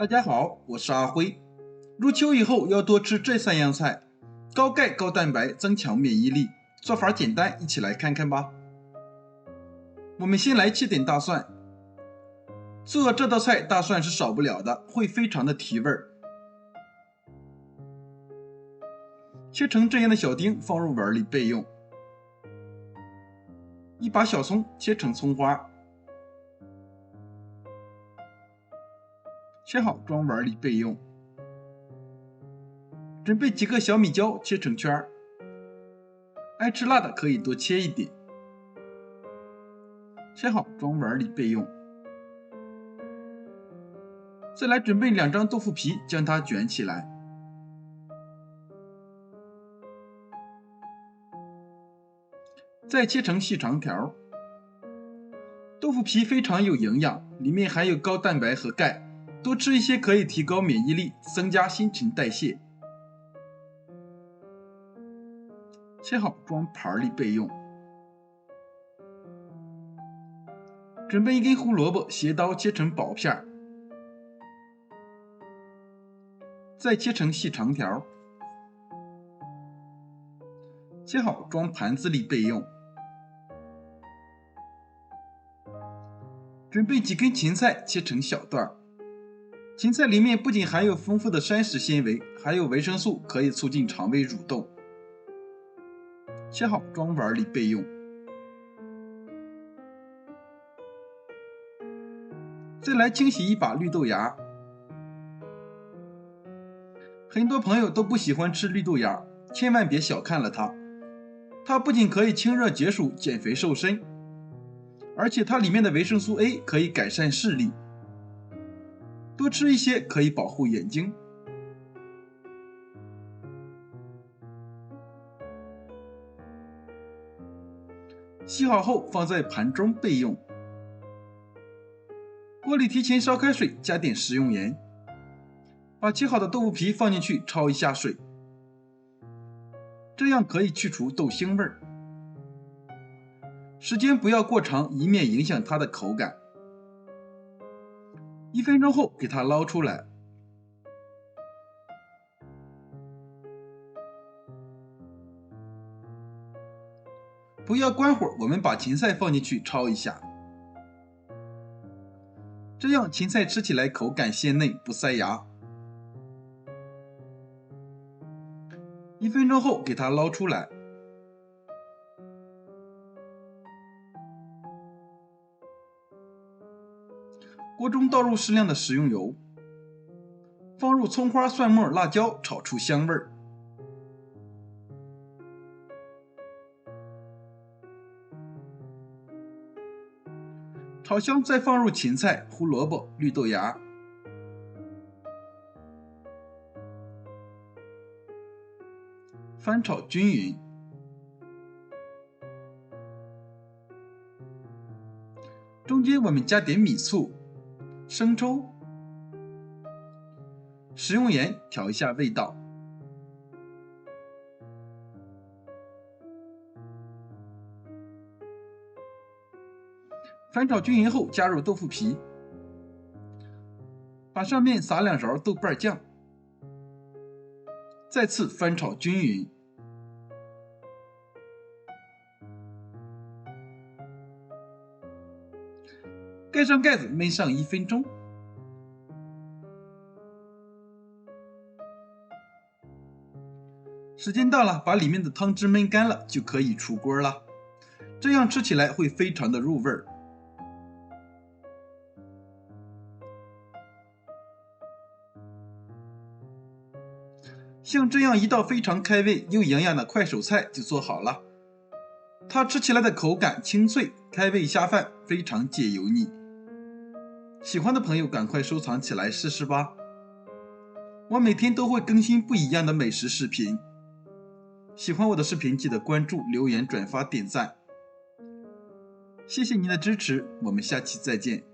大家好，我是阿辉。入秋以后要多吃这3样菜，高钙高蛋白，增强免疫力。做法简单，一起来看看吧。我们先来切点大蒜。做这道菜，大蒜是少不了的，会非常的提味儿。切成这样的小丁，放入碗里备用。一把小葱切成葱花，切好装碗里备用。准备几个小米椒，切成圈儿。爱吃辣的可以多切一点。切好装碗里备用。再来准备2张豆腐皮，将它卷起来。再切成细长条。豆腐皮非常有营养，里面含有高蛋白和钙，多吃一些可以提高免疫力，增加新陈代谢。切好装盘里备用。准备1根胡萝卜，斜刀切成薄片，再切成细长条。切好装盘子里备用。准备几根芹菜，切成小段。芹菜里面不仅含有丰富的膳食纤维，还有维生素，可以促进肠胃蠕动。切好装碗里备用。再来清洗一把绿豆芽。很多朋友都不喜欢吃绿豆芽，千万别小看了它。它不仅可以清热解暑、减肥瘦身，而且它里面的维生素 A 可以改善视力，多吃一些可以保护眼睛。洗好后放在盘中备用。锅里提前烧开水，加点食用盐，把切好的豆腐皮放进去焯一下水，这样可以去除豆腥味儿。时间不要过长，以免影响它的口感。1分钟后给它捞出来。不要关火，我们把芹菜放进去焯一下，这样芹菜吃起来口感鲜嫩，不塞牙。1分钟后给它捞出来。锅中倒入适量的食用油，放入葱花、蒜末、辣椒，炒出香味儿。炒香再放入芹菜、胡萝卜、绿豆芽，翻炒均匀。中间我们加点米醋、生抽、食用盐，调一下味道。翻炒均匀后，加入豆腐皮，把上面撒2勺豆瓣酱，再次翻炒均匀。盖上盖子焖上1分钟。时间到了，把里面的汤汁焖干了，就可以出锅了。这样吃起来会非常的入味儿。像这样一道非常开胃又营养的快手菜就做好了。它吃起来的口感清脆，开胃下饭，非常解油腻。喜欢的朋友赶快收藏起来试试吧。我每天都会更新不一样的美食视频。喜欢我的视频记得关注、留言、转发、点赞。谢谢您的支持，我们下期再见。